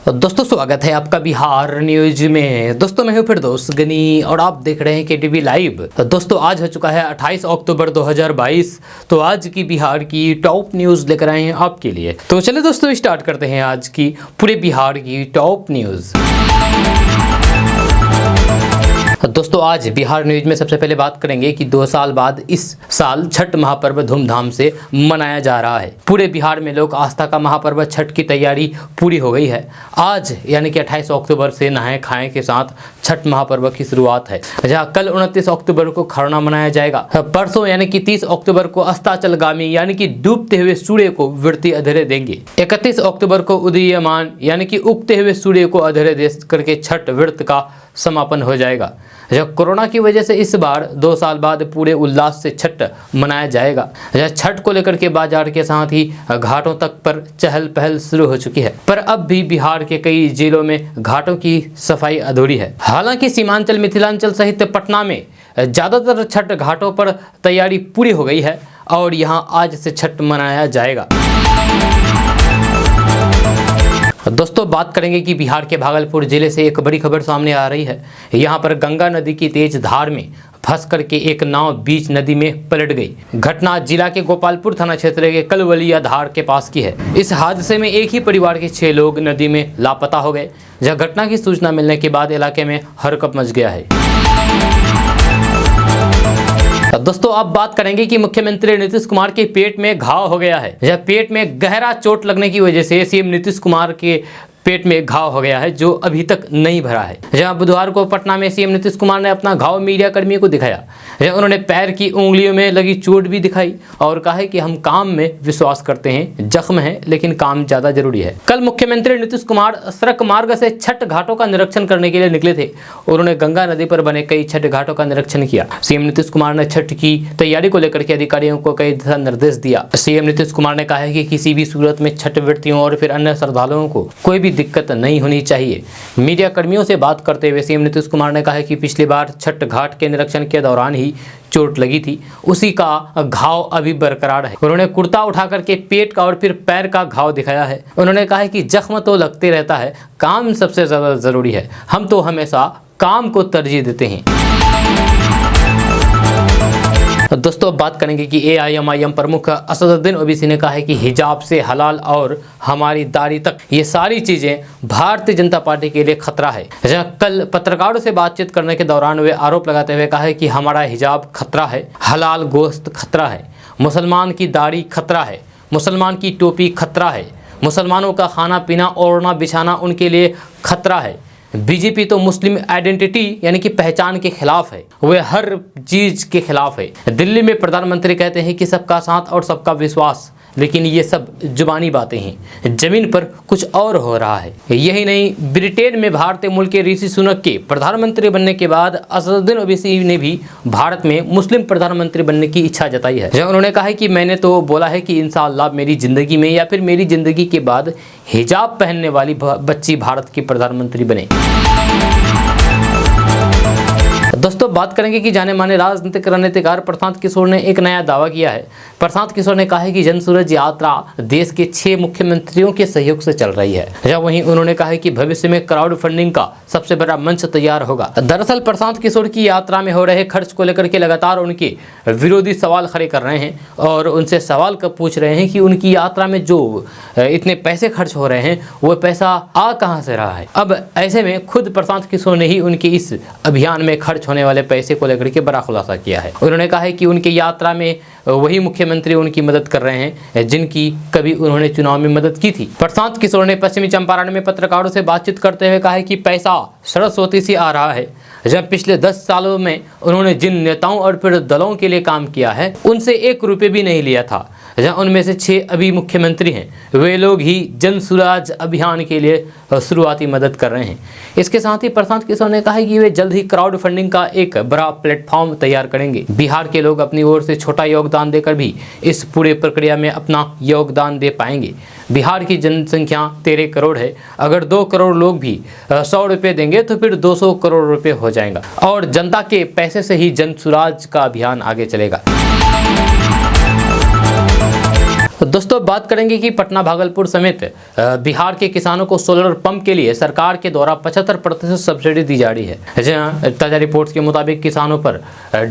दोस्तों स्वागत है आपका बिहार न्यूज में। दोस्तों मैं हूं फिरदौस गनी और आप देख रहे हैं केटीवी लाइव। दोस्तों आज हो चुका है 28 अक्टूबर 2022। तो आज की बिहार की टॉप न्यूज लेकर आए हैं आपके लिए। तो चलिए दोस्तों स्टार्ट करते हैं आज की पूरे बिहार की टॉप न्यूज। दोस्तों आज बिहार न्यूज में सबसे पहले बात करेंगे कि 2 साल बाद इस साल छठ महापर्व धूमधाम से मनाया जा रहा है। पूरे बिहार में लोक आस्था का महापर्व छठ की तैयारी पूरी हो गई है। आज यानी कि 28 अक्टूबर से नहाए खाए के साथ छठ महापर्व की शुरुआत है, जहां कल 29 अक्टूबर को खरना मनाया जाएगा। परसों यानी कि 30 अक्टूबर को अस्ताचलगामी यानी कि डूबते हुए सूर्य को व्रती अधेरे देंगे। 31 अक्टूबर को उदीयमान यानी कि उगते हुए सूर्य को अधेरे दे करके छठ व्रत का समापन हो जाएगा। जब कोरोना की वजह से इस बार 2 साल बाद पूरे उल्लास से छठ मनाया जाएगा। छठ को लेकर के बाजार के साथ ही घाटों तक पर चहल पहल शुरू हो चुकी है, पर अब भी बिहार के कई जिलों में घाटों की सफाई अधूरी है। हालांकि सीमांचल, मिथिलांचल सहित पटना में ज़्यादातर छठ घाटों पर तैयारी पूरी हो गई है और यहाँ आज से छठ मनाया जाएगा। दोस्तों बात करेंगे कि बिहार के भागलपुर जिले से एक बड़ी खबर सामने आ रही है। यहाँ पर गंगा नदी की तेज धार में फंस करके एक नाव बीच नदी में पलट गई। घटना जिला के गोपालपुर थाना क्षेत्र के कलवलिया धार के पास की है। इस हादसे में एक ही परिवार के 6 लोग नदी में लापता हो गए। जहाँ घटना की सूचना मिलने के बाद इलाके में हड़कंप मच गया है। दोस्तों अब बात करेंगे कि मुख्यमंत्री नीतीश कुमार के पेट में घाव हो गया है। यह पेट में गहरा चोट लगने की वजह से सीएम नीतीश कुमार के पेट में घाव हो गया है, जो अभी तक नहीं भरा है। जहां बुधवार को पटना में सीएम नीतीश कुमार ने अपना घाव मीडिया कर्मियों को दिखाया। उन्होंने पैर की उंगलियों में लगी चोट भी दिखाई और कहा है कि हम काम में विश्वास करते हैं, जख्म है लेकिन काम ज्यादा जरूरी है। कल मुख्यमंत्री नीतीश कुमार सड़क मार्ग से छठ घाटों का निरीक्षण करने के लिए निकले थे। उन्होंने गंगा नदी पर बने कई छठ घाटों का निरीक्षण किया। सीएम नीतीश कुमार ने छठ की तैयारी को लेकर के अधिकारियों को कई दिशा निर्देश दिया। सीएम नीतीश कुमार ने कहा है कि किसी भी सूरत में छठ व्रतियों और फिर अन्य श्रद्धालुओं को कोई भी दिक्कत नहीं होनी चाहिए। मीडिया कर्मियों से बात करते हुए सीएम नीतीश कुमार ने कहा है कि पिछली बार छठ घाट के निरीक्षण के दौरान ही चोट लगी थी, उसी का घाव अभी बरकरार है। उन्होंने कुर्ता उठा करके पेट का और फिर पैर का घाव दिखाया है। उन्होंने कहा है कि जख्म तो लगते रहता है, काम सबसे ज्यादा जरूरी है। हम तो हमेशा काम को तरजीह देते हैं। दोस्तों बात करेंगे कि एआईएमआईएम प्रमुख असदुद्दीन ओवैसी ने कहा है कि हिजाब से हलाल और हमारी दाढ़ी तक ये सारी चीजें भारतीय जनता पार्टी के लिए खतरा है। कल पत्रकारों से बातचीत करने के दौरान वे आरोप लगाते हुए कहा है कि हमारा हिजाब खतरा है, हलाल गोश्त खतरा है, मुसलमान की दाढ़ी खतरा है, मुसलमान की टोपी खतरा है, मुसलमानों का खाना पीना ओढ़ना बिछाना उनके लिए खतरा है। बीजेपी तो मुस्लिम आइडेंटिटी यानी कि पहचान के खिलाफ है, वे हर चीज के खिलाफ है। दिल्ली में प्रधानमंत्री कहते हैं कि सबका साथ और सबका विश्वास, लेकिन ये सब जुबानी बातें हैं, जमीन पर कुछ और हो रहा है। यही नहीं, ब्रिटेन में भारतीय मूल के ऋषि सुनक के प्रधानमंत्री बनने के बाद असदुद्दीन ओवैसी ने भी भारत में मुस्लिम प्रधानमंत्री बनने की इच्छा जताई है। जब उन्होंने कहा है कि मैंने तो बोला है कि इंशाअल्लाह मेरी जिंदगी में या फिर मेरी जिंदगी के बाद हिजाब पहनने वाली बच्ची भारत की प्रधानमंत्री बने। दोस्तों बात करेंगे कि जाने माने राजनीतिक रणनीतिकार प्रशांत किशोर ने एक नया दावा किया है। प्रशांत किशोर ने कहा है कि जनसूरज यात्रा देश के 6 मुख्यमंत्रियों के सहयोग से चल रही है। जब वहीं उन्होंने कहा है कि भविष्य में क्राउड फंडिंग का सबसे बड़ा मंच तैयार होगा। दरअसल प्रशांत किशोर की यात्रा में हो रहे खर्च को लेकर के लगातार उनके विरोधी सवाल खड़े कर रहे हैं और उनसे सवाल पूछ रहे हैं कि उनकी यात्रा में जो इतने पैसे खर्च हो रहे हैं वो पैसा आ कहाँ से रहा है। अब ऐसे में खुद प्रशांत किशोर ने ही उनके इस अभियान में खर्च होने वाले पैसे को लेकर के बड़ा खुलासा किया है। उन्होंने कहा है कि उनकी यात्रा में वही मुख्यमंत्री उनकी मदद कर रहे हैं जिनकी कभी उन्होंने चुनाव में मदद की थी। प्रशांत किशोर ने पश्चिमी चंपारण में पत्रकारों से बातचीत करते हुए कहा है कि पैसा सरस्वती से आ रहा है। जब पिछले 10 सालों में उन्होंने जिन नेताओं और फिर दलों के लिए काम किया है उनसे 1 रुपये भी नहीं लिया था। जहाँ उनमें से 6 अभी मुख्यमंत्री हैं, वे लोग ही जन सुराज अभियान के लिए शुरुआती मदद कर रहे हैं। इसके साथ ही प्रशांत किशोर ने कहा है कि वे जल्द ही क्राउड फंडिंग का एक बड़ा प्लेटफॉर्म तैयार करेंगे। बिहार के लोग अपनी ओर से छोटा योगदान देकर भी इस पूरे प्रक्रिया में अपना योगदान दे पाएंगे। बिहार की जनसंख्या 13 करोड़ है। अगर 2 करोड़ लोग भी 100 रुपये देंगे तो फिर 200 करोड़ रुपये हो जाएगा और जनता के पैसे से ही जन सुराज का अभियान आगे चलेगा। दोस्तों बात करेंगे कि पटना भागलपुर समेत बिहार के किसानों को सोलर पंप के लिए सरकार के द्वारा 75% सब्सिडी दी जा रही है। जहां ताजा रिपोर्ट्स के मुताबिक किसानों पर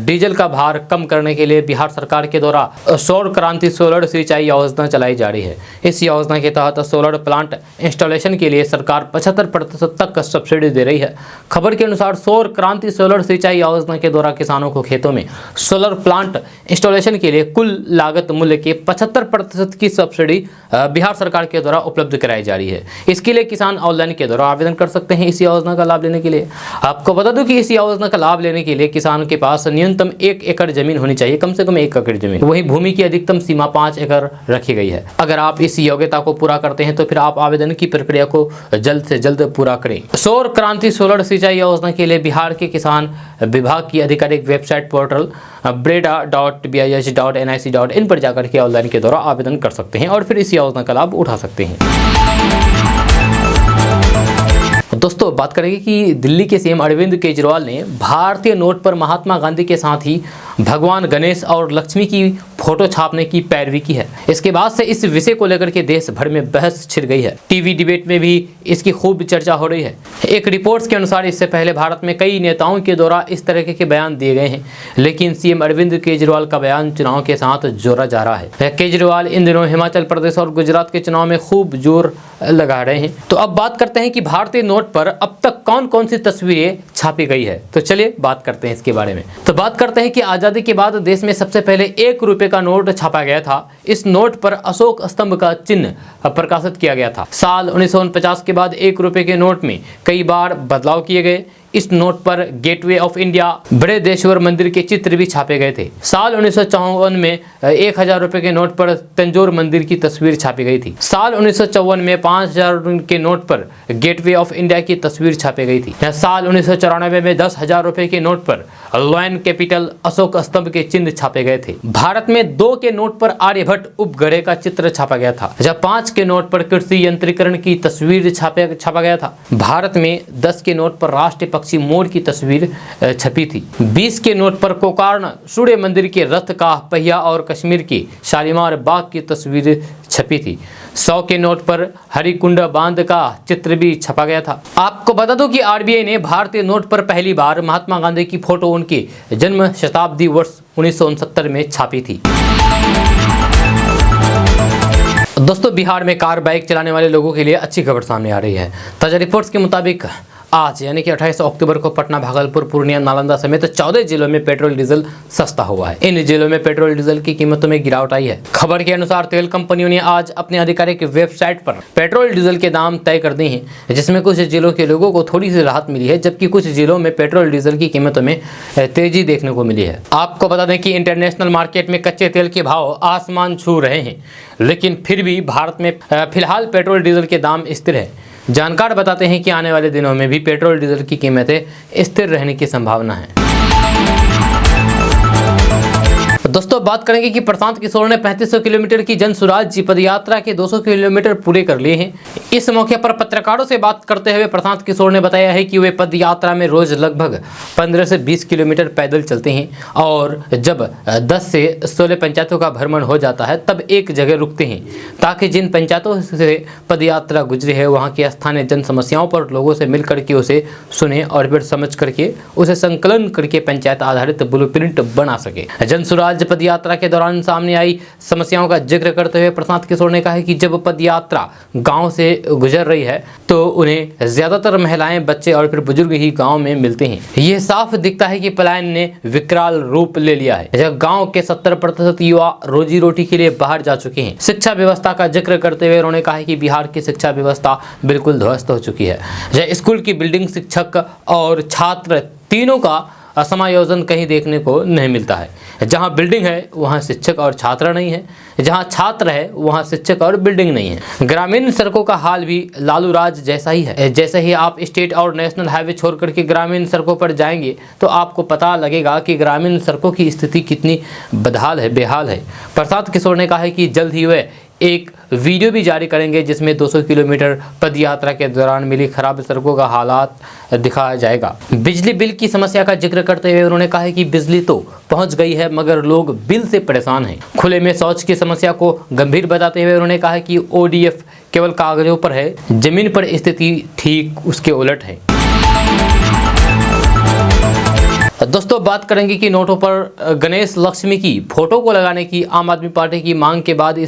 डीजल का भार कम करने के लिए बिहार सरकार के द्वारा सौर क्रांति सोलर सिंचाई योजना चलाई जा रही है। इस योजना के तहत सोलर प्लांट इंस्टॉलेशन के लिए सरकार 75% तक सब्सिडी दे रही है। खबर के अनुसार सौर क्रांति सोलर सिंचाई योजना के द्वारा किसानों को खेतों में सोलर प्लांट इंस्टॉलेशन के लिए कुल लागत मूल्य के 75% की सब्सिडी बिहार सरकार के द्वारा उपलब्ध कराई जा रही है। इसके लिए किसान ऑनलाइन के द्वारा आवेदन कर सकते हैं। इस योजना का लाभ लेने के लिए आपको बता दूं कि इस योजना का लाभ लेने के लिए किसान के पास न्यूनतम 1 एकड़ जमीन होनी चाहिए, कम से कम 1 एकड़ जमीन। वहीं भूमि की अधिकतम सीमा 5 एकड़ रखी गई है। अगर आप इस योग्यता को पूरा करते हैं तो फिर आप आवेदन की प्रक्रिया को जल्द से जल्द पूरा करें। सौर क्रांति सोलर सिंचाई योजना के लिए बिहार के किसान विभाग की आधिकारिक वेबसाइट पोर्टल breda.bih.nic.in पर जाकर के ऑनलाइन के द्वारा आवेदन कर सकते हैं और फिर इस योजना का लाभ उठा सकते हैं। दोस्तों बात करेंगे कि दिल्ली के सीएम अरविंद केजरीवाल ने भारतीय नोट पर महात्मा गांधी के साथ ही भगवान गणेश और लक्ष्मी की फोटो छापने की पैरवी की है। इसके बाद से इस विषय को लेकर के देश भर में बहस छिड़ गई है। टीवी डिबेट में भी इसकी खूब चर्चा हो रही है। एक रिपोर्ट्स के अनुसार इससे पहले भारत में कई नेताओं के द्वारा इस तरह के बयान दिए गए हैं, लेकिन सीएम अरविंद केजरीवाल का बयान चुनाव के साथ जोड़ा जा रहा है। केजरीवाल इन दिनों हिमाचल प्रदेश और गुजरात के चुनाव में खूब जोर लगा रहे हैं। तो अब बात करते हैं कि भारतीय नोट पर अब तक कौन कौन सी तस्वीरें छापी गई है। तो चलिए बात करते हैं इसके बारे में। तो बात करते हैं कि आजादी के बाद देश में सबसे पहले 1 रुपए का नोट छापा गया था। इस नोट पर अशोक स्तंभ का चिन्ह प्रकाशित किया गया था। साल 1949 के बाद 1 रुपए के नोट में कई बार बदलाव किए गए। इस नोट पर गेटवे ऑफ इंडिया, बृहदेश्वर मंदिर के चित्र भी छापे गए थे। साल 1954 में 1000 रुपए के नोट पर तंजौर मंदिर की तस्वीर छापी गई थी। साल 1954 में 5000 के नोट पर गेटवे ऑफ इंडिया की तस्वीर छापी गई थी। साल 1994 में 10,000 रुपए के नोट पर लॉयन कैपिटल अशोक स्तंभ के चिन्ह छापे गए थे। भारत में 2 के नोट पर आर्यभट्ट उपग्रह का चित्र छापा गया था, जब 5 के नोट पर कृषि यंत्रीकरण की तस्वीर छापा गया था। भारत में 10 के नोट पर राष्ट्रीय पक्षी मोर की तस्वीर छपी थी। 20 के नोट पर गोकर्ण सूर्य मंदिर के रथ का पहिया और कश्मीर के शालीमार बाग की तस्वीर छपी थी। 100 के नोट पर हरिकुंड बांध का चित्र भी छपा गया था। आपको बता दो कि आरबीआई ने भारतीय नोट पर पहली बार महात्मा गांधी की फोटो उनके जन्म शताब्दी वर्ष 1969 में छापी थी। दोस्तों बिहार में कार बाइक चलाने वाले लोगों के लिए अच्छी खबर सामने आ रही है। ताजा रिपोर्ट्स के मुताबिक आज यानी कि 28 अक्टूबर को पटना, भागलपुर, पूर्णिया, नालंदा समेत 14 जिलों में पेट्रोल डीजल सस्ता हुआ है। इन जिलों में पेट्रोल डीजल की कीमतों में गिरावट आई है। खबर के अनुसार तेल कंपनियों ने आज अपने आधिकारिक वेबसाइट पर पेट्रोल डीजल के दाम तय कर दिए हैं, जिसमें कुछ जिलों के लोगों को थोड़ी सी राहत मिली है, जबकि कुछ जिलों में पेट्रोल डीजल की कीमतों में तेजी देखने को मिली है। आपको बता दें कि इंटरनेशनल मार्केट में कच्चे तेल के भाव आसमान छू रहे हैं, लेकिन फिर भी भारत में फिलहाल पेट्रोल डीजल के दाम स्थिर है। जानकार बताते हैं कि आने वाले दिनों में भी पेट्रोल डीजल की कीमतें स्थिर रहने की संभावना है। दोस्तों बात करेंगे कि प्रशांत किशोर ने 3500 किलोमीटर की जन स्वराज पद यात्रा के 200 किलोमीटर पूरे कर लिए हैं। इस मौके पर पत्रकारों से बात करते हुए प्रशांत किशोर ने बताया है कि वे पद यात्रा में रोज लगभग 15 से 20 किलोमीटर पैदल चलते हैं और जब 10 से 16 पंचायतों का भ्रमण हो जाता है तब एक जगह रुकते हैं, ताकि जिन पंचायतों से पद यात्रा गुजरी है वहाँ की स्थानीय जन समस्याओं पर लोगों से मिल करके उसे सुने और फिर समझ करके उसे संकलन करके पंचायत आधारित ब्लूप्रिंट बना सके। जन स्वराज पद यात्रा के दौरान सामने आई समस्याओं का जिक्र करते हुए प्रशांत किशोर ने कहा है कि जब पद यात्रा गांव से गुजर रही है तो उन्हें ज्यादातर महिलाएं, बच्चे और फिर बुजुर्ग ही गांव में मिलते हैं। ये साफ दिखता है कि पलायन ने विकराल रूप ले लिया है, जब गांव के 70% युवा रोजी रोटी के लिए बाहर जा चुके हैं। शिक्षा व्यवस्था का जिक्र करते हुए उन्होंने कहा है कि बिहार की शिक्षा व्यवस्था बिल्कुल ध्वस्त हो चुकी है। स्कूल की बिल्डिंग, शिक्षक और छात्र तीनों का समायोजन कहीं देखने को नहीं मिलता है। जहाँ बिल्डिंग है वहाँ शिक्षक और छात्र नहीं है, जहाँ छात्र है वहाँ शिक्षक और बिल्डिंग नहीं है। ग्रामीण सड़कों का हाल भी लालू राज जैसा ही है। जैसे ही आप स्टेट और नेशनल हाईवे छोड़ करके ग्रामीण सड़कों पर जाएंगे तो आपको पता लगेगा कि ग्रामीण सड़कों की स्थिति कितनी बदहाल है, बेहाल है। प्रशांत किशोर ने कहा है कि जल्द ही वे एक वीडियो भी जारी करेंगे जिसमें 200 किलोमीटर पद यात्रा के दौरान मिली खराब सड़कों का हालात दिखाया जाएगा। बिजली बिल की समस्या का जिक्र करते हुए उन्होंने कहा है कि बिजली तो पहुंच गई है मगर लोग बिल से परेशान हैं। खुले में शौच की समस्या को गंभीर बताते हुए उन्होंने कहा कि ओडीएफ केवल कागजों पर है, जमीन पर स्थिति ठीक उसके उलट है। दोस्तों बात करेंगे कि नोटों पर गणेश लक्ष्मी की फोटो को लगाने की आम आदमी पार्टी की मांग के बाद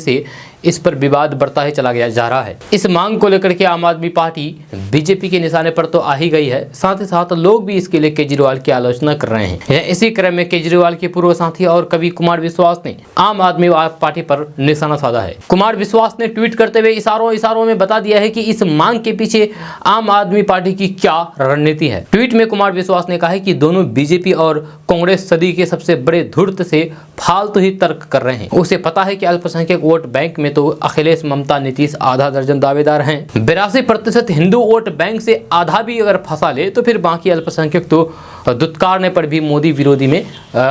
इस पर विवाद बढ़ता ही चला जा रहा है। इस मांग को लेकर के आम आदमी पार्टी बीजेपी के निशाने पर तो आ ही गई है, साथ ही साथ लोग भी इसके लिए केजरीवाल की आलोचना कर रहे हैं। इसी क्रम में केजरीवाल के पूर्व साथी और कवि कुमार विश्वास ने आम आदमी पार्टी पर निशाना साधा है। कुमार विश्वास ने ट्वीट करते हुए इशारों में बता दिया है कि इस मांग के पीछे आम आदमी पार्टी की क्या रणनीति है। ट्वीट में कुमार विश्वास ने कहा है कि दोनों बीजेपी और कांग्रेस सदी के सबसे बड़े धूर्त से फालतू ही तर्क कर रहे हैं। उसे पता है कि अल्पसंख्यक वोट बैंक में तो अखिलेश, ममता, नीतीश आधा दर्जन दावेदार हैं। 82% हिंदू वोट बैंक से आधा भी अगर फंसा ले तो फिर बाकी अल्पसंख्यक तो दुत्कारने पर भी मोदी विरोधी में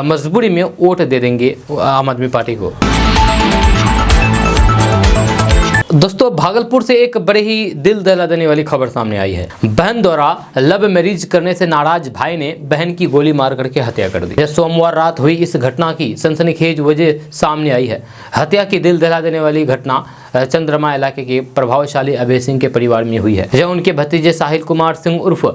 मजबूरी में वोट दे देंगे आम आदमी पार्टी को। दोस्तों भागलपुर से एक बड़ी ही दिल दहला देने वाली खबर सामने आई है। बहन द्वारा लव मैरिज करने से नाराज भाई ने बहन की गोली मार करके हत्या कर दी। सोमवार रात हुई इस घटना की सनसनीखेज वजह सामने आई है। हत्या की दिल दहला देने वाली घटना चंद्रमा इलाके के प्रभावशाली अभय सिंह के परिवार में हुई है, जहां उनके भतीजे साहिल कुमार सिंह उर्फ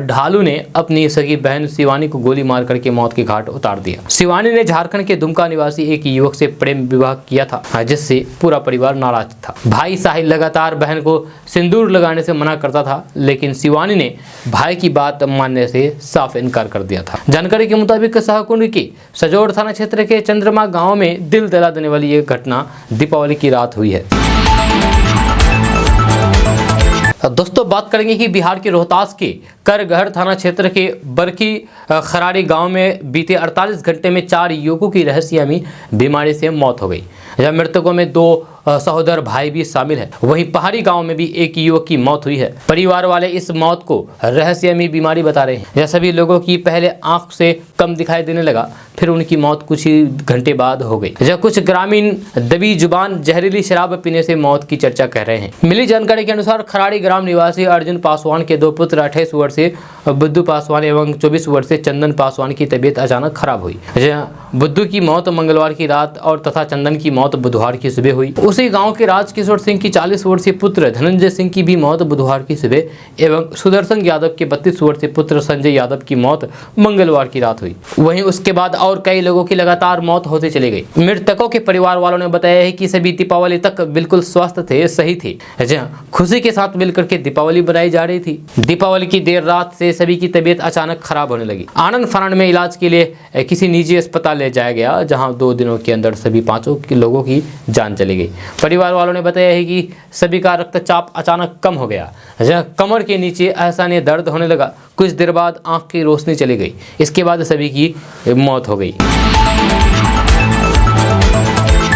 ढालू ने अपनी सगी बहन शिवानी को गोली मार करके मौत के घाट उतार दिया। शिवानी ने झारखंड के दुमका निवासी एक युवक से प्रेम विवाह किया था, जिससे पूरा परिवार नाराज था। भाई साहिल लगातार बहन को सिंदूर लगाने से मना करता था, लेकिन शिवानी ने भाई की बात मानने से साफ इनकार कर दिया था। जानकारी के मुताबिक शाहकुंड के सजोड़ थाना क्षेत्र के चंद्रमा गांव में दिल दहला देने वाली ये घटना दीपावली की रात हुई है। दोस्तों बात करेंगे कि बिहार के रोहतास के करगहर थाना क्षेत्र के बरकी खराड़ी गांव में बीते 48 घंटे में 4 युवकों की रहस्यमयी बीमारी से मौत हो गई। जब मृतकों में 2 सहोदर भाई भी शामिल है। वहीं पहाड़ी गांव में भी एक युवक की मौत हुई है। परिवार वाले इस मौत को रहस्यमयी बीमारी बता रहे हैं। यह सभी लोगों की पहले आंख से कम दिखाई देने लगा, फिर उनकी मौत कुछ ही घंटे बाद हो गई। जब कुछ ग्रामीण दबी जुबान जहरीली शराब पीने से मौत की चर्चा कर रहे हैं। मिली जानकारी के अनुसार खराड़ी ग्राम निवासी अर्जुन पासवान के 2 पुत्र 28 वर्षीय बुद्धू पासवान एवं 24 वर्षीय चंदन पासवान की तबीयत अचानक खराब हुई। बुद्धू की मौत मंगलवार की रात और तथा चंदन की मौत बुधवार की सुबह हुई। उसी गांव के राजकिशोर सिंह की 40 वर्षीय पुत्र धनंजय सिंह की भी मौत बुधवार की सुबह एवं सुदर्शन यादव के 32 वर्षीय पुत्र संजय यादव की मौत मंगलवार की रात हुई। वहीं उसके बाद और कई लोगों की लगातार मौत होती चली गई। मृतकों के परिवार वालों ने बताया है कि सभी दीपावली तक बिल्कुल स्वस्थ थे, सही थे। खुशी के साथ मिलकर के दीपावली बनाई जा रही थी। दीपावली की देर रात से सभी की तबीयत अचानक खराब होने लगी। आनंद फानंद में इलाज के लिए किसी निजी अस्पताल ले जाया गया, जहां 2 दिनों के अंदर सभी 5 लोगों की जान चली गई। परिवार वालों ने बताया है कि सभी का रक्तचाप अचानक कम हो गया। कमर के नीचे असहनीय दर्द होने लगा। कुछ देर बाद आंख की रोशनी चली गई। इसके बाद सभी की मौत हो गई।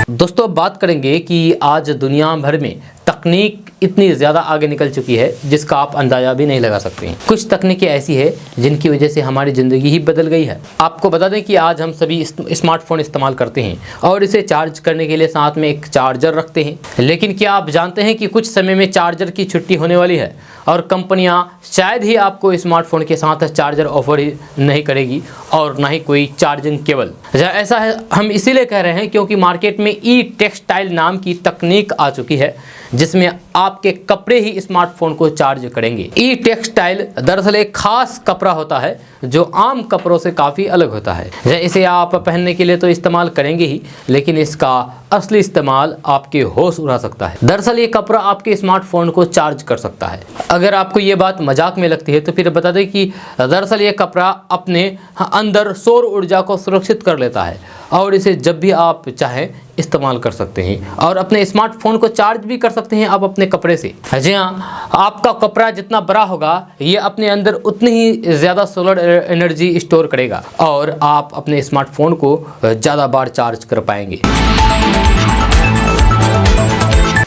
दोस्तों बात करेंगे कि आज दुनिया भर में तकनीक इतनी ज़्यादा आगे निकल चुकी है जिसका आप अंदाज़ा भी नहीं लगा सकते हैं। कुछ तकनीकें ऐसी है जिनकी वजह से हमारी ज़िंदगी ही बदल गई है। आपको बता दें कि आज हम सभी स्मार्टफोन इस्तेमाल करते हैं और इसे चार्ज करने के लिए साथ में एक चार्जर रखते हैं। लेकिन क्या आप जानते हैं कि कुछ समय में चार्जर की छुट्टी होने वाली है और कंपनियां शायद ही आपको स्मार्टफोन के साथ चार्जर ऑफर नहीं करेगी और ना ही कोई चार्जिंग केबल। ऐसा है हम इसीलिए कह रहे हैं क्योंकि मार्केट में ई टेक्सटाइल नाम की तकनीक आ चुकी है जिसमें आपके कपड़े ही स्मार्टफोन को चार्ज करेंगे। ई टेक्सटाइल दरअसल एक खास कपड़ा होता है जो आम कपड़ों से काफ़ी अलग होता है। इसे आप पहनने के लिए तो इस्तेमाल करेंगे ही, लेकिन इसका असली इस्तेमाल आपके होश उड़ा सकता है। दरअसल ये कपड़ा आपके स्मार्टफोन को चार्ज कर सकता है। अगर आपको ये बात मजाक में लगती है तो फिर बता दें कि दरअसल ये कपड़ा अपने अंदर सौर ऊर्जा को सुरक्षित कर लेता है और इसे जब भी आप चाहें इस्तेमाल कर सकते हैं और अपने स्मार्टफोन को चार्ज भी कर सकते हैं आप अपने कपड़े से। जी हाँ, आपका कपड़ा जितना बड़ा होगा ये अपने अंदर उतनी ही ज़्यादा सोलर एनर्जी स्टोर करेगा और आप अपने स्मार्टफोन को ज़्यादा बार चार्ज कर पाएंगे।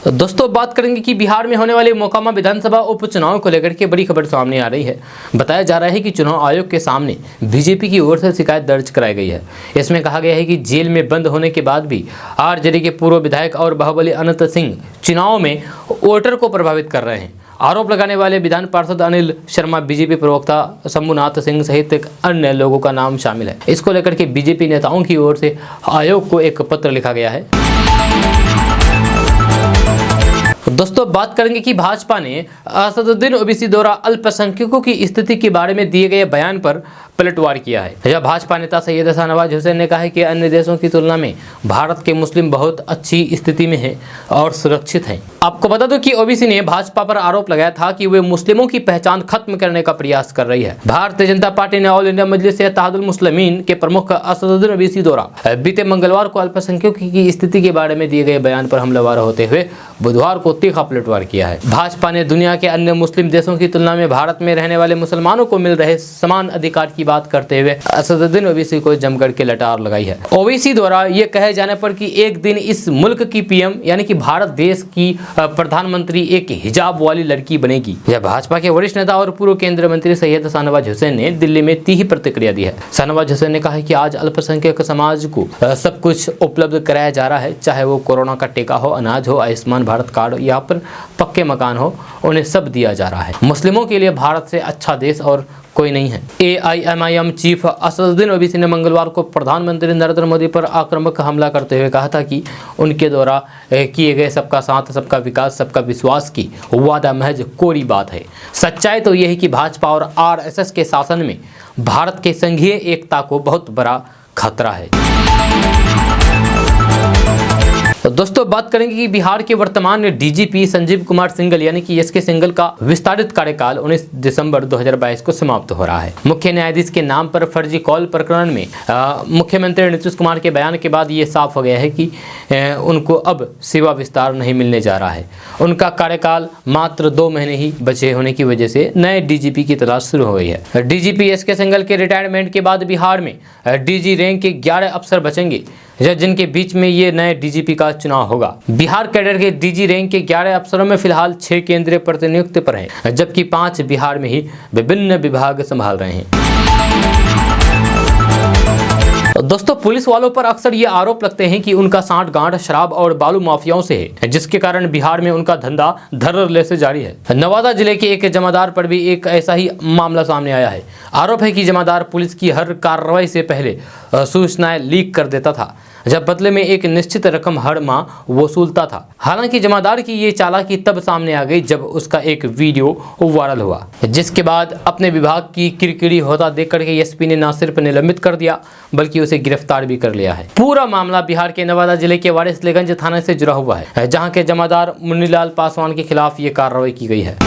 दोस्तों बात करेंगे कि बिहार में होने वाले मोकामा विधानसभा उपचुनाव को लेकर के बड़ी खबर सामने आ रही है। बताया जा रहा है कि चुनाव आयोग के सामने बीजेपी की ओर से शिकायत दर्ज कराई गई है। इसमें कहा गया है कि जेल में बंद होने के बाद भी आरजेडी के पूर्व विधायक और बाहुबली अनंत सिंह चुनाव में वोटर को प्रभावित कर रहे हैं। आरोप लगाने वाले विधान पार्षद अनिल शर्मा, बीजेपी प्रवक्ता शंभुनाथ सिंह सहित अन्य लोगों का नाम शामिल है। इसको लेकर के बीजेपी नेताओं की ओर से आयोग को एक पत्र लिखा गया है। दोस्तों बात करेंगे कि भाजपा ने असदुद्दीन ओवैसी द्वारा अल्पसंख्यकों की स्थिति के बारे में दिए गए बयान पर पलटवार किया है। यह भाजपा नेता सैयद शाहनवाज हुसैन ने कहा है कि अन्य देशों की तुलना में भारत के मुस्लिम बहुत अच्छी स्थिति में हैं और सुरक्षित हैं। आपको बता दो कि ओवैसी ने भाजपा पर आरोप लगाया था कि वे मुस्लिमों की पहचान खत्म करने का प्रयास कर रही है। भारतीय जनता पार्टी ने ऑल इंडिया मजलिस इत्तेहादुल मुस्लिमीन के प्रमुख असदुद्दीन ओवैसी द्वारा बीते मंगलवार को अल्पसंख्यकों की स्थिति के बारे में दिए गए बयान पर हमलावर होते हुए बुधवार को तीखा पलटवार किया है। भाजपा ने दुनिया के अन्य मुस्लिम देशों की तुलना में भारत में रहने वाले मुसलमानों को मिल रहे समान अधिकार की बात करते हुए असदुद्दीन ओवैसी को जमकर के लटार लगाई है। ओवैसी द्वारा ये कहे जाने पर कि एक दिन इस मुल्क की पीएम यानी कि भारत देश की प्रधानमंत्री एक हिजाब वाली लड़की बनेगी। यह भाजपा के वरिष्ठ नेता और पूर्व केंद्रीय मंत्री सैयद शाहनवाज हुसैन ने दिल्ली में तीखी प्रतिक्रिया दी है। शाहनवाज हुसैन ने कहा है कि आज अल्पसंख्यक समाज को सब कुछ उपलब्ध कराया जा रहा है, चाहे वो कोरोना का टीका हो, अनाज हो, आयुष्मान भारत कार्ड या फिर पक्के मकान हो, उन्हें सब दिया जा रहा है। मुस्लिमों के लिए भारत से अच्छा देश और कोई नहीं है। AIMIM चीफ असदुद्दीन ओवैसी ने मंगलवार को प्रधानमंत्री नरेंद्र मोदी पर आक्रामक हमला करते हुए कहा था कि उनके द्वारा किए गए सबका साथ, सबका विकास, सबका विश्वास की वादा महज कोरी बात है। सच्चाई तो यह है कि भाजपा और RSS के शासन में भारत के संघीय एकता को बहुत बड़ा खतरा है। तो दोस्तों बात करेंगे कि बिहार के वर्तमान डीजीपी संजीव कुमार सिंघल यानी कि एसके सिंघल का विस्तारित कार्यकाल 19 दिसंबर 2022 को समाप्त हो रहा है। मुख्य न्यायाधीश के नाम पर फर्जी कॉल प्रकरण में मुख्यमंत्री नीतीश कुमार के बयान के बाद ये साफ हो गया है कि उनको अब सेवा विस्तार नहीं मिलने जा रहा है। उनका कार्यकाल मात्र 2 महीने ही बचे होने की वजह से नए डीजीपी की तलाश शुरू हो गई है। डीजीपी एसके सिंघल के रिटायरमेंट के बाद बिहार में डीजी रैंक के 11 अफसर बचेंगे, जिनके बीच में ये नए डीजीपी का चुनाव होगा। बिहार कैडर के डीजी रैंक के 11 अफसरों में फिलहाल 6 केंद्रीय प्रतिनियुक्त पर हैं, जबकि 5 बिहार में ही विभिन्न विभाग संभाल रहे हैं। दोस्तों पुलिस वालों पर अक्सर ये आरोप लगते हैं कि उनका सांठ-गांठ शराब और बालू माफियाओं से है, जिसके कारण बिहार में उनका धंधा धड़ल्ले से जारी है। नवादा जिले के एक जमादार पर भी एक ऐसा ही मामला सामने आया है। आरोप है कि जमादार पुलिस की हर कार्रवाई से पहले सूचनाएं लीक कर देता था, जब बदले में एक निश्चित रकम हर माह वसूलता था। हालांकि जमादार की ये चालाकी तब सामने आ गई जब उसका एक वीडियो वायरल हुआ, जिसके बाद अपने विभाग की किरकिरी होता देखकर के एसपी ने न सिर्फ निलंबित कर दिया बल्कि उसे गिरफ्तार भी कर लिया है। पूरा मामला बिहार के नवादा जिले के वारिसलीगंज थाने से जुड़ा हुआ है, जहाँ के जमादार मुन्नीलाल पासवान के खिलाफ ये कार्रवाई की गई है।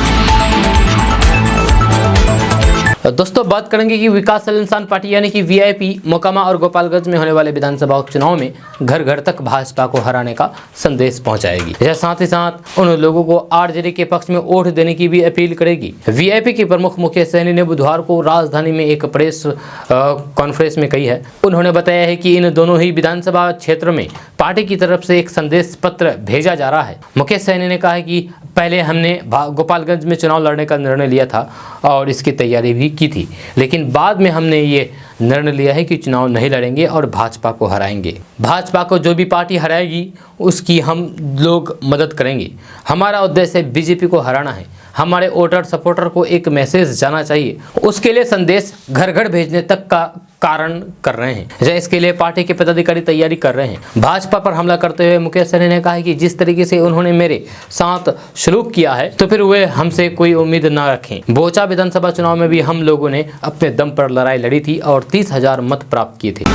दोस्तों बात करेंगे कि विकासशील इंसान पार्टी यानी कि वीआईपी मोकामा और गोपालगंज में होने वाले विधानसभा उपचुनाव में घर घर तक भाजपा को हराने का संदेश पहुंचाएगी। यह साथ ही साथ उन लोगों को आरजेडी के पक्ष में वोट देने की भी अपील करेगी। वीआईपी के प्रमुख मुकेश सहनी ने बुधवार को राजधानी में एक प्रेस कॉन्फ्रेंस में कही है। उन्होंने बताया है कि इन दोनों ही विधानसभा क्षेत्रों में पार्टी की तरफ से एक संदेश पत्र भेजा जा रहा है। मुकेश सहनी ने कहा है कि पहले हमने गोपालगंज में चुनाव लड़ने का निर्णय लिया था और इसकी तैयारी भी की थी, लेकिन बाद में हमने ये निर्णय लिया है कि चुनाव नहीं लड़ेंगे और भाजपा को हराएंगे। भाजपा को जो भी पार्टी हराएगी उसकी हम लोग मदद करेंगे। हमारा उद्देश्य बीजेपी को हराना है। हमारे वोटर सपोर्टर को एक मैसेज जाना चाहिए, उसके लिए संदेश घर घर भेजने तक का कारण कर रहे हैं। इसके लिए पार्टी के पदाधिकारी तैयारी कर रहे हैं। भाजपा पर हमला करते हुए मुकेश सहनी ने कहा कि जिस तरीके से उन्होंने मेरे साथ सलूक किया है तो फिर वे हमसे कोई उम्मीद ना रखें। बोचा विधानसभा चुनाव में भी हम लोगों ने अपने दम पर लड़ाई लड़ी थी और 30,000 मत प्राप्त किए थे।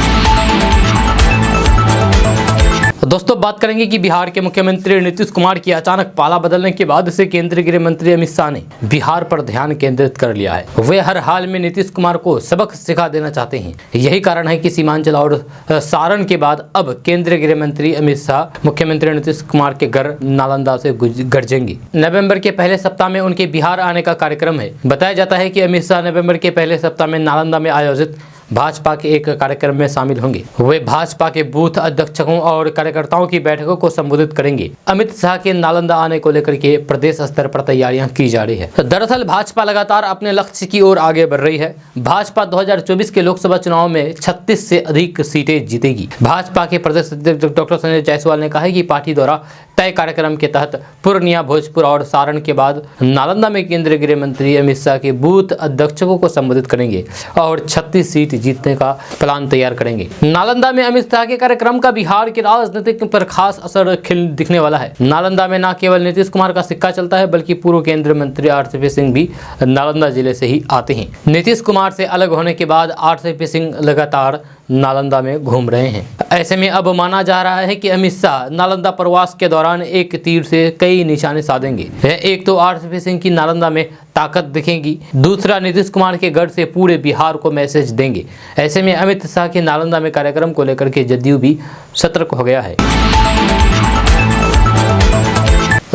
दोस्तों बात करेंगे कि बिहार के मुख्यमंत्री नीतीश कुमार की अचानक पाला बदलने के बाद से केंद्रीय गृह मंत्री अमित शाह ने बिहार पर ध्यान केंद्रित कर लिया है। वे हर हाल में नीतीश कुमार को सबक सिखा देना चाहते हैं। यही कारण है कि सीमांचल और सारण के बाद अब केंद्रीय गृह मंत्री अमित शाह मुख्यमंत्री नीतीश कुमार के घर नालंदा से गरजेंगे। नवंबर के पहले सप्ताह में उनके बिहार आने का कार्यक्रम है। बताया जाता है कि अमित शाह नवंबर के पहले सप्ताह में नालंदा में आयोजित भाजपा के एक कार्यक्रम में शामिल होंगे। वे भाजपा के बूथ अध्यक्षों और कार्यकर्ताओं की बैठकों को संबोधित करेंगे। अमित शाह के नालंदा आने को लेकर के प्रदेश स्तर पर तैयारियां की जा रही है। दरअसल भाजपा लगातार अपने लक्ष्य की ओर आगे बढ़ रही है। भाजपा 2024 के लोकसभा चुनाव में 36 से अधिक सीटें जीतेगी। भाजपा के प्रदेश अध्यक्ष डॉक्टर संजय जायसवाल ने कहा है कि पार्टी द्वारा तय कार्यक्रम के तहत पूर्णिया, भोजपुर और सारण के बाद नालंदा में केंद्रीय गृह मंत्री अमित शाह के बूथ अध्यक्षों को संबोधित करेंगे और 36 सीट जीतने का प्लान तैयार करेंगे। नालंदा में अमित शाह के कार्यक्रम का बिहार के राजनीतिक पर खास असर दिखने वाला है। नालंदा में न केवल नीतीश कुमार का सिक्का चलता है, बल्कि पूर्व केंद्रीय मंत्री आरसीपी सिंह भी नालंदा जिले से ही आते हैं। नीतीश कुमार से अलग होने के बाद आरसीपी सिंह लगातार नालंदा में घूम रहे हैं। ऐसे में अब माना जा रहा है कि अमित शाह नालंदा प्रवास के दौरान एक तीर से कई निशाने साधेंगे। एक तो आरसीपी सिंह की नालंदा में ताकत दिखेगी, दूसरा नीतीश कुमार के गढ़ से पूरे बिहार को मैसेज देंगे। ऐसे में अमित शाह के नालंदा में कार्यक्रम को लेकर के जदयू भी सतर्क हो गया है।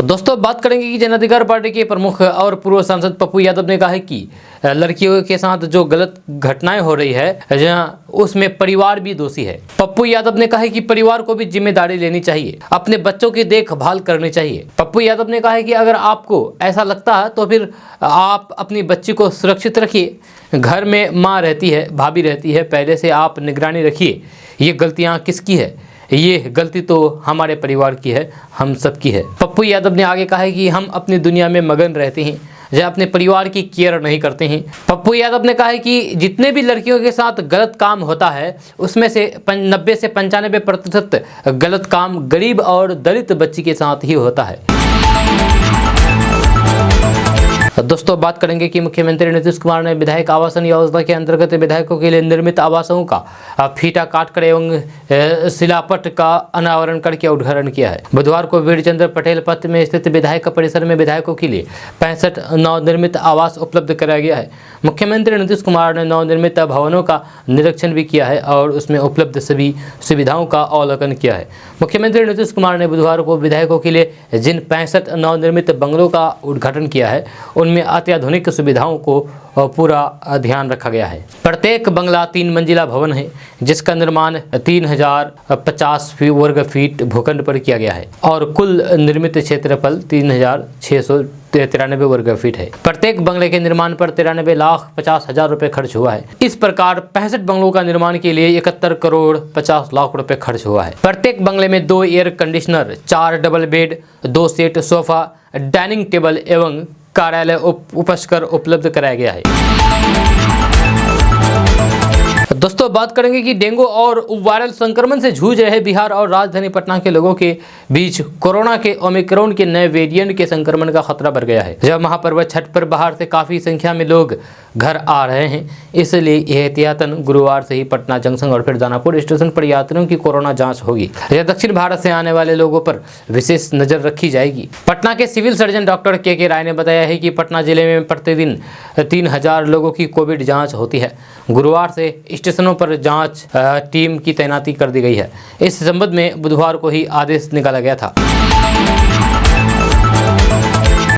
दोस्तों, बात करेंगे कि जन अधिकार पार्टी के प्रमुख और पूर्व सांसद पप्पू यादव ने कहा है कि लड़कियों के साथ जो गलत घटनाएं हो रही है, जहां उसमें परिवार भी दोषी है। पप्पू यादव ने कहा है कि परिवार को भी जिम्मेदारी लेनी चाहिए, अपने बच्चों की देखभाल करनी चाहिए। पप्पू यादव ने कहा है कि अगर आपको ऐसा लगता है तो फिर आप अपनी बच्ची को सुरक्षित रखिए। घर में माँ रहती है, भाभी रहती है, पहले से आप निगरानी रखिए। ये गलतियाँ किसकी है? ये गलती तो हमारे परिवार की है, हम सब की है। पप्पू यादव ने आगे कहा है कि हम अपनी दुनिया में मगन रहते हैं, जब अपने परिवार की केयर नहीं करते हैं। पप्पू यादव ने कहा है कि जितने भी लड़कियों के साथ गलत काम होता है, उसमें से 90 से 95% गलत काम गरीब और दलित बच्ची के साथ ही होता है। दोस्तों, बात करेंगे कि मुख्यमंत्री नीतीश कुमार ने विधायक आवासन योजना के अंतर्गत विधायकों के लिए निर्मित आवासों का फीता काटकर एवं शिलापट का अनावरण करके उद्घाटन किया है। बुधवार को वीरचंद्र पटेल पथ में स्थित विधायक परिसर में विधायकों के लिए 65 नवनिर्मित आवास उपलब्ध कराया गया है। मुख्यमंत्री नीतीश कुमार ने नवनिर्मित भवनों का निरीक्षण भी किया है और उसमें उपलब्ध सभी सुविधाओं का अवलोकन किया है। मुख्यमंत्री नीतीश कुमार ने बुधवार को विधायकों के लिए जिन 65 नवनिर्मित बंगलों का उद्घाटन किया है, उनमें अत्याधुनिक सुविधाओं को पूरा ध्यान रखा गया है। प्रत्येक बंगला 3 मंजिला भवन है, जिसका निर्माण 3050 वर्ग फीट भूखंड पर किया गया है और कुल निर्मित क्षेत्रफल 3693 वर्ग फीट है। प्रत्येक बंगले के निर्माण पर 93,50,000 रुपए खर्च हुआ है। इस प्रकार 65 बंगलों का निर्माण के लिए 71 करोड़ 50 लाख रुपए खर्च हुआ है। प्रत्येक बंगले में 2 air conditioner, 4 double bed, 2 set sofa, dining table एवं कार्यालय उपस्कर उपलब्ध कराया गया है। दोस्तों, बात करेंगे कि डेंगू और वायरल संक्रमण से जूझ रहे बिहार और राजधानी पटना के लोगों के बीच कोरोना के ओमिक्रॉन के नए वेरिएंट के संक्रमण का खतरा बढ़ गया है। जब महापर्व छठ पर बाहर से काफी संख्या में लोग घर आ रहे हैं, इसलिए एहतियातन गुरुवार से ही पटना जंक्शन और फिर दानापुर स्टेशन पर यात्रियों की कोरोना जांच होगी। यह दक्षिण भारत से आने वाले लोगों पर विशेष नजर रखी जाएगी। पटना के सिविल सर्जन डॉक्टर के राय ने बताया है कि पटना जिले में प्रतिदिन 3000 लोगों की कोविड जाँच होती है। गुरुवार से स्टेशनों पर जांच टीम की तैनाती कर दी गई है। इस संबंध में बुधवार को ही आदेश निकाला गया था।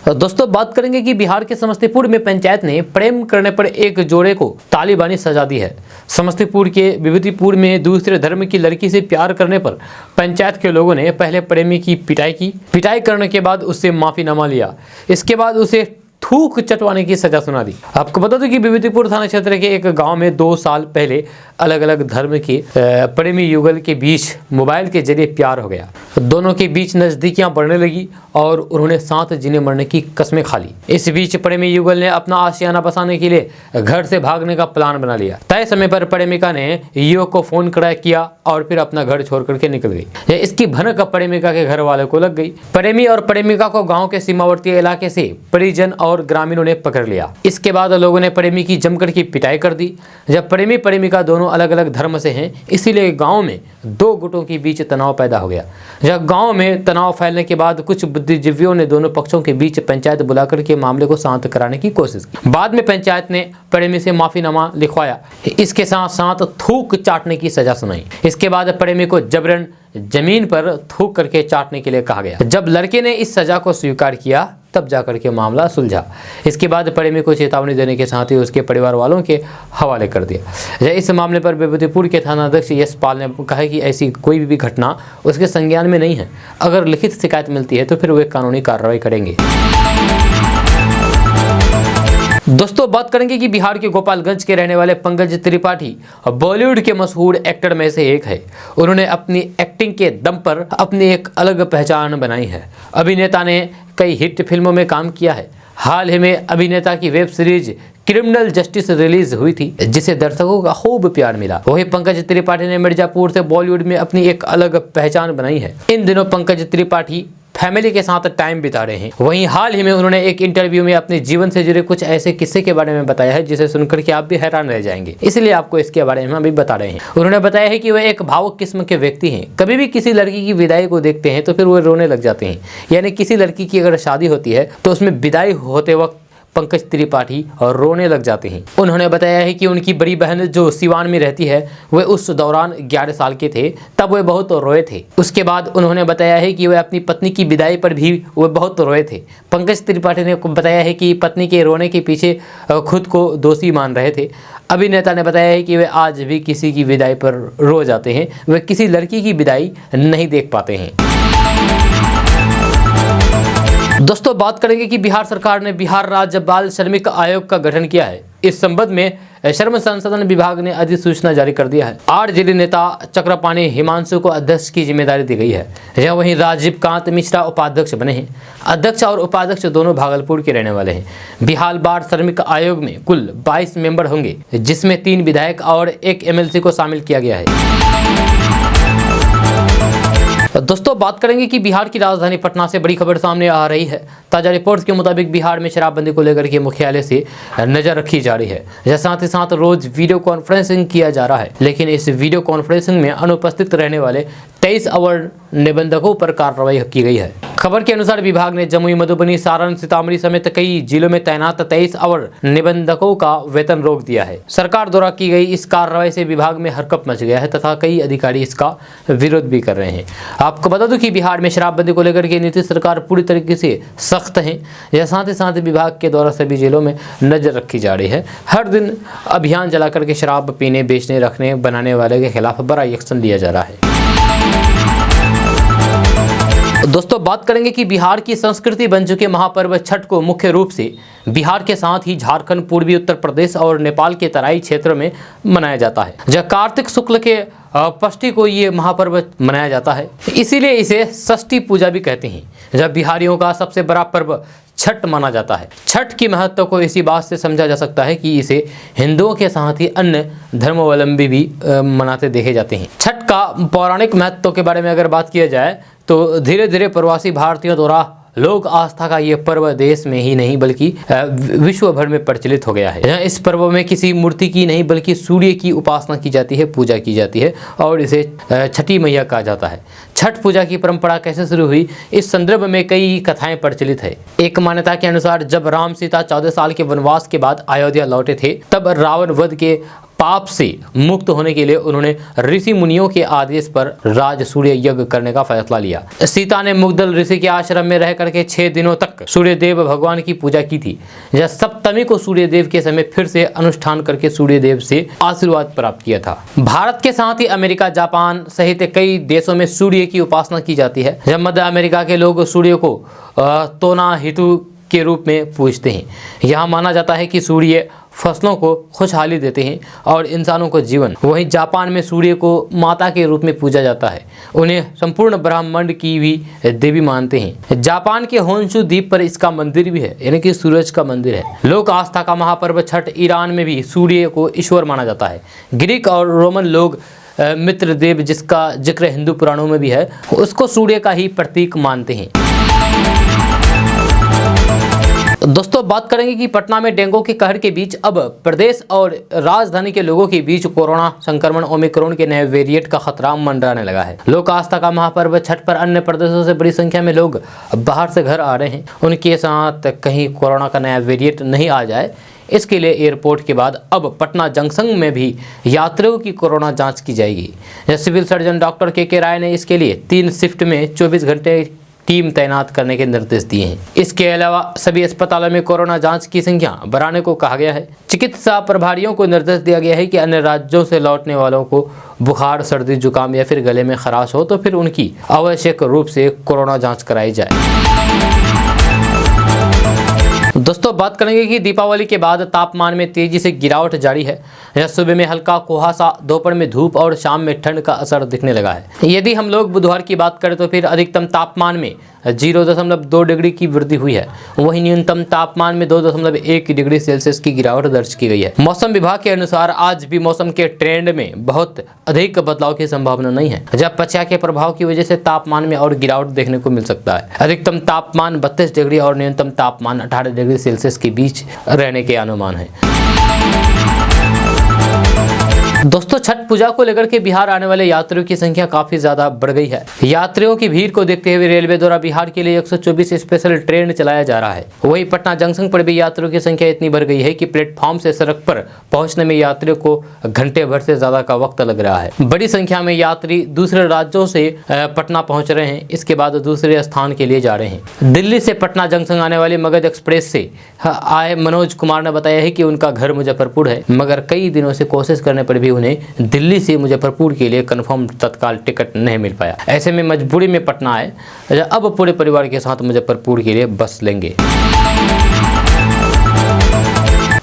दोस्तों, बात करेंगे कि बिहार के समस्तीपुर में पंचायत ने प्रेम करने पर एक जोड़े को तालिबानी सजा दी है। समस्तीपुर के विभूतिपुर में दूसरे धर्म की लड़की से प्यार करने पर पंचायत के लोगों ने पहले प्रेमी की पिटाई करने के बाद उससे माफीनामा लिया। इसके बाद उसे थूक चटवाने की सजा सुना दी। आपको बता दूं कि विभूतिपुर थाना क्षेत्र के एक गांव में 2 साल पहले अलग अलग धर्म के प्रेमी युगल के बीच मोबाइल के जरिए प्यार हो गया। दोनों के बीच नजदीकियां बढ़ने लगी और उन्होंने साथ जीने मरने की कस्में खा ली। इस बीच प्रेमी युगल ने अपना आशियाना बसाने के लिए घर से भागने का प्लान बना लिया। तय समय पर प्रेमिका ने युवक को फोन किया और फिर अपना घर छोड़ करके निकल गई। इसकी भनक प्रेमिका के घर वाले को लग गई। प्रेमी और प्रेमिका को गाँव के सीमावर्ती इलाके से परिजन और ग्रामीणों ने पकड़ लिया। इसके बाद लोगों ने प्रेमी की जमकर की पिटाई कर दी। जब प्रेमी प्रेमिका दोनों अलग अलग धर्म से हैं, इसीलिए गांव में 2 गुटों के बीच तनाव पैदा हो गया। जब गांव में तनाव फैलने के बाद कुछ बुद्धिजीवियों ने दोनों पक्षों के बीच पंचायत बुलाकर के मामले को शांत कराने की कोशिश की। बाद में पंचायत ने प्रेमी से माफीनामा लिखवाया। इसके साथ साथ थूक चाटने की सजा सुनाई। इसके बाद प्रेमी को जबरन जमीन पर थूक करके चाटने के लिए कहा गया। जब लड़के ने इस सजा को स्वीकार किया तब जाकर के मामला सुलझा। इसके बाद प्रेमी को चेतावनी देने के साथ ही उसके परिवार वालों के हवाले कर दिया। इस मामले पर विभूतिपुर के थानाध्यक्ष यशपाल ने कहा कि ऐसी कोई भी घटना उसके संज्ञान में नहीं है। अगर लिखित शिकायत मिलती है तो फिर वे कानूनी कार्रवाई करेंगे। दोस्तों बात करेंगे कि बिहार के गोपालगंज के रहने वाले पंकज त्रिपाठी बॉलीवुड के मशहूर एक्टर में से एक है। उन्होंने अपनी एक्टिंग के दम पर अपनी एक अलग पहचान बनाई है। अभिनेता ने कई हिट फिल्मों में काम किया है। हाल ही में अभिनेता की web series criminal justice release हुई थी, जिसे दर्शकों का खूब प्यार मिला। वहीं पंकज त्रिपाठी ने मिर्जापुर से बॉलीवुड में अपनी एक अलग पहचान बनाई है। इन दिनों पंकज त्रिपाठी फैमिली के साथ टाइम बिता रहे हैं। वहीं हाल ही में उन्होंने एक इंटरव्यू में अपने जीवन से जुड़े कुछ ऐसे किस्से के बारे में बताया है जिसे सुनकर के आप भी हैरान रह जाएंगे, इसलिए आपको इसके बारे में अभी बता रहे हैं। उन्होंने बताया है कि वह एक भावुक किस्म के व्यक्ति हैं। कभी भी किसी लड़की की विदाई को देखते हैं तो फिर वो रोने लग जाते हैं। यानी किसी लड़की की अगर शादी होती है तो उसमें विदाई होते वक्त पंकज त्रिपाठी और रोने लग जाते हैं। उन्होंने बताया है कि उनकी बड़ी बहन जो सिवान में रहती है वे उस दौरान 11 साल के थे, तब वे बहुत रोए थे। उसके बाद उन्होंने बताया है कि वे अपनी पत्नी की विदाई पर भी वे बहुत रोए थे। पंकज त्रिपाठी ने बताया है कि पत्नी के रोने के पीछे खुद को दोषी मान रहे थे। अभिनेता ने बताया है कि वे आज भी किसी की विदाई पर रो जाते हैं। वे किसी लड़की की विदाई नहीं देख पाते हैं। दोस्तों बात करेंगे कि बिहार सरकार ने बिहार राज्य बाल श्रमिक आयोग का गठन किया है। इस संबंध में श्रम संसाधन विभाग ने अधिसूचना जारी कर दिया है। 8 जिले नेता चक्रपाणी हिमांशु को अध्यक्ष की जिम्मेदारी दी गई है। यहाँ वहीं राजीव कांत मिश्रा उपाध्यक्ष बने हैं। अध्यक्ष और उपाध्यक्ष दोनों भागलपुर के रहने वाले हैं। बिहार बाल श्रमिक आयोग में कुल 22 मेंबर होंगे, जिसमें 3 विधायक और 1 MLC को शामिल किया गया है। दोस्तों बात करेंगे कि बिहार की राजधानी पटना से बड़ी खबर सामने आ रही है। ताजा रिपोर्ट्स के मुताबिक बिहार में शराबबंदी को लेकर के मुख्यालय से नजर रखी जा रही है। साथ ही साथ रोज वीडियो कॉन्फ्रेंसिंग किया जा रहा है, लेकिन इस वीडियो कॉन्फ्रेंसिंग में अनुपस्थित रहने वाले 23 अवर निबंधकों पर कार्रवाई की गई है। खबर के अनुसार विभाग ने जमुई, मधुबनी, सारण, सीतामढ़ी समेत कई जिलों में तैनात 23 अवर निबंधकों का वेतन रोक दिया है। सरकार द्वारा की गई इस कार्रवाई से विभाग में हरकंप मच गया है तथा कई अधिकारी इसका विरोध भी कर रहे हैं। आपको बता दूं कि बिहार में शराबबंदी को लेकर के नीतीश सरकार पूरी तरीके से सख्त है। यह साथ ही साथ विभाग के द्वारा सभी जिलों में नजर रखी जा रही है। हर दिन अभियान चला करके शराब पीने, बेचने, रखने, बनाने वाले के खिलाफ बड़ा एक्शन लिया जा रहा है। दोस्तों बात करेंगे कि बिहार की संस्कृति बन चुके महापर्व छठ को मुख्य रूप से बिहार के साथ ही झारखंड, पूर्वी उत्तर प्रदेश और नेपाल के तराई क्षेत्र में मनाया जाता है। जब कार्तिक शुक्ल के षष्ठी को ये महापर्व मनाया जाता है, इसीलिए इसे षष्ठी पूजा भी कहते हैं। जब बिहारियों का सबसे बड़ा पर्व छठ माना जाता है। छठ की महत्व को इसी बात से समझा जा सकता है कि इसे हिंदुओं के साथ ही अन्य धर्मावलंबी भी मनाते देखे जाते हैं। छठ का पौराणिक महत्व के बारे में अगर बात किया जाए तो धीरे धीरे प्रवासी भारतीयों द्वारा लोक आस्था का ये पर्व देश में ही नहीं बल्कि विश्व भर में प्रचलित हो गया है। इस पर्व में किसी मूर्ति की नहीं बल्कि सूर्य की उपासना की जाती है, पूजा की जाती है और इसे छठी मैया कहा जाता है। छठ पूजा की परंपरा कैसे शुरू हुई, इस संदर्भ में कई कथाएं प्रचलित है। एक मान्यता के अनुसार जब राम सीता 14 साल के वनवास के बाद अयोध्या लौटे थे, तब रावण वध के पाप से मुक्त होने के लिए उन्होंने ऋषि मुनियों के आदेश पर राज सूर्य यज्ञ करने का फैसला लिया। सीता ने मुग्दल ऋषि के आश्रम में रह करके 6 दिनों तक सूर्यदेव भगवान की पूजा की थी। जब सप्तमी को सूर्यदेव के समय फिर से अनुष्ठान करके सूर्यदेव से आशीर्वाद प्राप्त किया था। भारत के साथ ही अमेरिका, जापान सहित कई देशों में सूर्य की उपासना की जाती है। जब मध्य अमेरिका के लोग सूर्य को तोना हेतु के रूप में पूजते हैं। यहाँ माना जाता है कि सूर्य फसलों को खुशहाली देते हैं और इंसानों को जीवन। वहीं जापान में सूर्य को माता के रूप में पूजा जाता है। उन्हें संपूर्ण ब्रह्मांड की भी देवी मानते हैं। जापान के होन्शु द्वीप पर इसका मंदिर भी है, यानी कि सूरज का मंदिर है। लोक आस्था का महापर्व छठ ईरान में भी सूर्य को ईश्वर माना जाता है। ग्रीक और रोमन लोग मित्र देव, जिसका जिक्र हिंदू पुराणों में भी है, उसको सूर्य का ही प्रतीक मानते हैं। दोस्तों बात करेंगे कि पटना में डेंगू के कहर के बीच अब प्रदेश और राजधानी के लोगों के बीच कोरोना संक्रमण ओमिक्रॉन के नए वेरिएंट का खतरा मंडराने लगा है। लोक आस्था का महापर्व छठ पर अन्य प्रदेशों से बड़ी संख्या में लोग बाहर से घर आ रहे हैं। उनके साथ कहीं कोरोना का नया वेरिएंट नहीं आ जाए, इसके लिए एयरपोर्ट के बाद अब पटना जंक्शन में भी यात्रियों की कोरोना जांच की जाएगी। सिविल सर्जन डॉक्टर के राय ने इसके लिए 3 शिफ्ट में 24 घंटे टीम तैनात करने के निर्देश दिए हैं। इसके अलावा सभी अस्पतालों में कोरोना जांच की संख्या बढ़ाने को कहा गया है। चिकित्सा प्रभारियों को निर्देश दिया गया है कि अन्य राज्यों से लौटने वालों को बुखार, सर्दी, जुकाम या फिर गले में खराश हो तो फिर उनकी आवश्यक रूप से कोरोना जांच कराई जाए। दोस्तों बात करेंगे कि दीपावली के बाद तापमान में तेजी से गिरावट जारी है। यह सुबह में हल्का कुहासा, दोपहर में धूप और शाम में ठंड का असर दिखने लगा है। यदि हम लोग बुधवार की बात करें तो फिर अधिकतम तापमान में 0.2 डिग्री की वृद्धि हुई है। वहीं न्यूनतम तापमान में 2.1 डिग्री सेल्सियस की गिरावट दर्ज की गई है। मौसम विभाग के अनुसार आज भी मौसम के ट्रेंड में बहुत अधिक बदलाव की संभावना नहीं है, जब पछया के प्रभाव की वजह से तापमान में और गिरावट देखने को मिल सकता है। अधिकतम तापमान 32 डिग्री और न्यूनतम तापमान 18 डिग्री सेल्सियस के बीच रहने के अनुमान है। दोस्तों छठ पूजा को लेकर के बिहार आने वाले यात्रियों की संख्या काफी ज्यादा बढ़ गई है। यात्रियों की भीड़ को देखते हुए रेलवे द्वारा बिहार के लिए 124 स्पेशल ट्रेन चलाया जा रहा है। वहीं पटना जंक्शन पर भी यात्रियों की संख्या इतनी बढ़ गई है कि प्लेटफॉर्म से सड़क पर पहुंचने में यात्रियों को घंटे भर से ज्यादा का वक्त लग रहा है। बड़ी संख्या में यात्री दूसरे राज्यों से पटना पहुंच रहे हैं, इसके बाद दूसरे स्थान के लिए जा रहे हैं। दिल्ली से पटना जंक्शन आने वाली मगध एक्सप्रेस से आए मनोज कुमार ने बताया है कि उनका घर मुजफ्फरपुर है, मगर कई दिनों से कोशिश करने पर भी उन्हें दिल्ली से मुजफ्फरपुर के लिए कंफर्म तत्काल टिकट नहीं मिल पाया। ऐसे में मजबूरी में पटना आए, अब पूरे परिवार के साथ मुजफ्फरपुर के लिए बस लेंगे।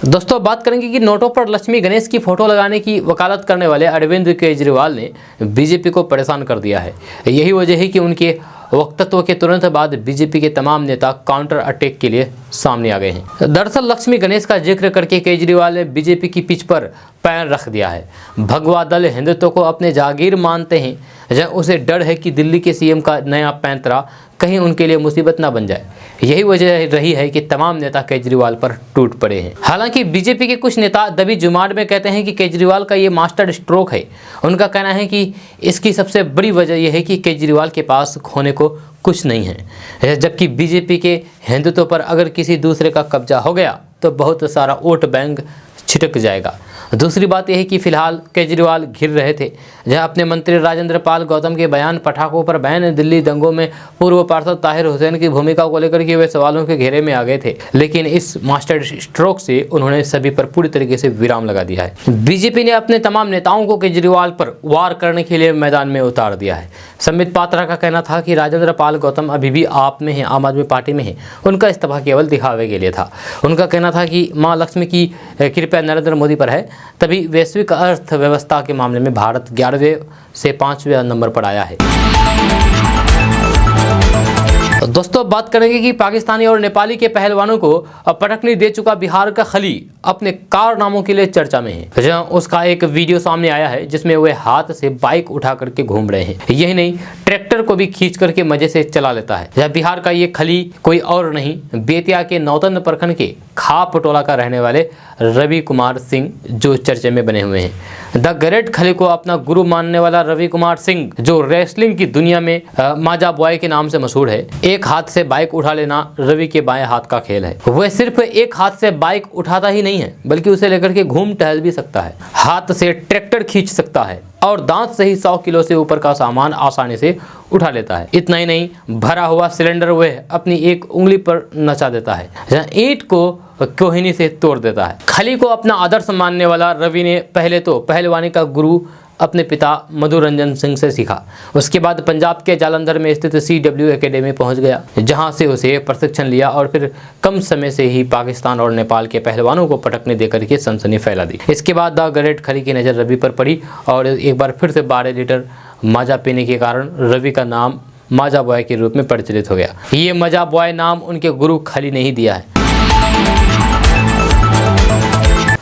दोस्तों बात करेंगे कि नोटों पर लक्ष्मी गणेश की फोटो लगाने की वकालत करने वाले अरविंद केजरीवाल ने बीजेपी को परेशान कर दिया है। यही वजह है कि उनके वक्तव्य के तुरंत बाद बीजेपी के तमाम नेता काउंटर अटैक के लिए सामने आ गए हैं। दरअसल लक्ष्मी गणेश का जिक्र करके केजरीवाल ने बीजेपी की पिच पर पैर रख दिया है। भगवा दल हिंदुत्व को अपने जागीर मानते हैं, जब उसे डर है कि दिल्ली के सीएम का नया पैंतरा कहीं उनके लिए मुसीबत ना बन जाए। यही वजह रही है कि तमाम नेता केजरीवाल पर टूट पड़े हैं। हालांकि बीजेपी के कुछ नेता दबी जुबान में कहते हैं कि केजरीवाल का ये मास्टर स्ट्रोक है। उनका कहना है कि इसकी सबसे बड़ी वजह यह है कि केजरीवाल के पास खोने को कुछ नहीं है, जबकि बीजेपी के हिंदुत्व पर अगर किसी दूसरे का कब्जा हो गया तो बहुत सारा वोट बैंक छिटक जाएगा। दूसरी बात यह है कि फिलहाल केजरीवाल घिर रहे थे, जहां अपने मंत्री राजेंद्र पाल गौतम के बयान पटाखों पर बैन, दिल्ली दंगों में पूर्व पार्षद ताहिर हुसैन की भूमिका को लेकर के वे सवालों के घेरे में आ गए थे। लेकिन इस मास्टर स्ट्रोक से उन्होंने सभी पर पूरी तरीके से विराम लगा दिया है। बीजेपी ने अपने तमाम नेताओं को केजरीवाल पर वार करने के लिए मैदान में उतार दिया है। संबित पात्रा का कहना था कि राजेंद्र पाल गौतम अभी भी आप में है, आम आदमी पार्टी में है। उनका इस्तीफा केवल दिखावे के लिए था। उनका कहना था कि मां लक्ष्मी की कृपया नरेंद्र मोदी पर है, तभी वैश्विक अर्थव्यवस्था के मामले में भारत 11वें से 5वें नंबर पर आया है। दोस्तों बात करेंगे कि पाकिस्तानी और नेपाली के पहलवानों को पटकनी दे चुका बिहार का खली अपने कारनामों के लिए चर्चा में है। जहां उसका एक वीडियो सामने आया है जिसमें वे हाथ से बाइक उठा करके घूम रहे हैं। यही नहीं, ट्रैक्टर को भी खींच करके मजे से चला लेता है। जहाँ बिहार का ये खली कोई और नहीं, बेतिया के नौतन प्रखंड के खाप टोला का रहने वाले रवि कुमार सिंह जो चर्चे में बने हुए हैं। द ग्रेट खली को अपना गुरु मानने वाला रवि कुमार सिंह, जो रेसलिंग की दुनिया में माजा बॉय के नाम से मशहूर है, एक हाथ से बाइक उठा लेना रवि के बाएं हाथ का खेल है। वह सिर्फ एक हाथ से बाइक उठाता ही नहीं है, बल्कि उसे लेकर के घूम टहल भी सकता है, हाथ से ट्रैक्टर खींच सकता है और दांत से ही 100 किलो से ऊपर का सामान आसानी से उठा लेता है। इतना ही नहीं, भरा हुआ सिलेंडर वह अपनी एक उंगली पर नचा देता है, जहाँ ईंट को कोहिनी से तोड़ देता है। खली को अपना आदर्श मानने वाला रवि ने पहले तो पहलवानी का गुरु अपने पिता मधु रंजन सिंह से सीखा। उसके बाद पंजाब के जालंधर में स्थित CW एकेडमी पहुंच गया, जहां से उसे प्रशिक्षण लिया और फिर कम समय से ही पाकिस्तान और नेपाल के पहलवानों को पटकने देकर के सनसनी फैला दी। इसके बाद द ग्रेट खली की नज़र रवि पर पड़ी और एक बार फिर से 12 लीटर माजा पीने के कारण रवि का नाम माजा बॉय के रूप में प्रचलित हो गया। ये माजा बॉय नाम उनके गुरु खली ने ही दिया है।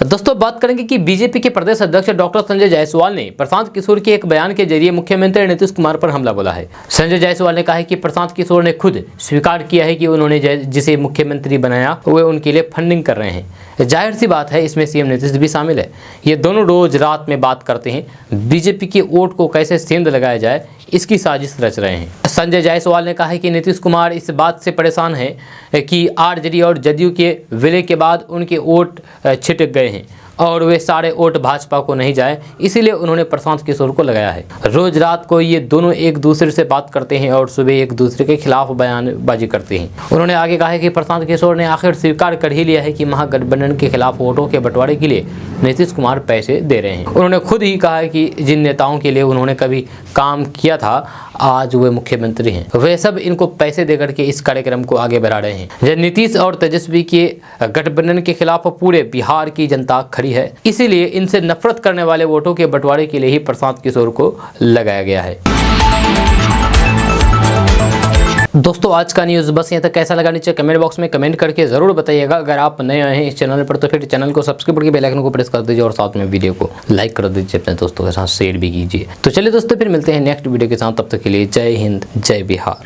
दोस्तों बात करेंगे कि बीजेपी के प्रदेश अध्यक्ष डॉक्टर संजय जायसवाल ने प्रशांत किशोर के एक बयान के जरिए मुख्यमंत्री नीतीश कुमार पर हमला बोला है। संजय जायसवाल ने कहा है कि प्रशांत किशोर ने खुद स्वीकार किया है कि उन्होंने जिसे मुख्यमंत्री बनाया वे उनके लिए फंडिंग कर रहे हैं। जाहिर सी बात है, इसमें सीएम नीतीश भी शामिल है। ये दोनों रोज रात में बात करते हैं, बीजेपी के वोट को कैसे सेंध लगाया जाए इसकी साजिश रच रहे हैं। संजय जायसवाल ने कहा है कि नीतीश कुमार इस बात से परेशान है कि आरजेडी और जदयू के विलय के बाद उनके वोट छिटक गए हैं और वे सारे वोट भाजपा को नहीं जाए, इसीलिए उन्होंने प्रशांत किशोर को लगाया है। रोज रात को ये दोनों एक दूसरे से बात करते हैं और सुबह एक दूसरे के खिलाफ बयानबाजी करते हैं। उन्होंने आगे कहा है कि प्रशांत किशोर ने आखिर स्वीकार कर ही लिया है कि महागठबंधन के खिलाफ वोटों के बंटवारे के लिए नीतीश कुमार पैसे दे रहे हैं। उन्होंने खुद ही कहा है कि जिन नेताओं के लिए उन्होंने कभी काम किया था, आज वे मुख्यमंत्री हैं, वे सब इनको पैसे देकर के इस कार्यक्रम को आगे बढ़ा रहे हैं। जब नीतीश और तेजस्वी के गठबंधन के खिलाफ पूरे बिहार की जनता खड़ी है, इसीलिए इनसे नफरत करने वाले वोटों के बंटवारे के लिए ही प्रशांत किशोर को लगाया गया है। दोस्तों आज का न्यूज़ बस यहाँ तक। कैसा लगा नीचे कमेंट बॉक्स में कमेंट करके ज़रूर बताइएगा। अगर आप नए आए हैं इस चैनल पर तो फिर चैनल को सब्सक्राइब करके बेल आइकन को प्रेस कर दीजिए और साथ में वीडियो को लाइक कर दीजिए, अपने दोस्तों के साथ शेयर भी कीजिए। तो चलिए दोस्तों फिर मिलते हैं नेक्स्ट वीडियो के साथ, तब तक के लिए जय हिंद जय बिहार।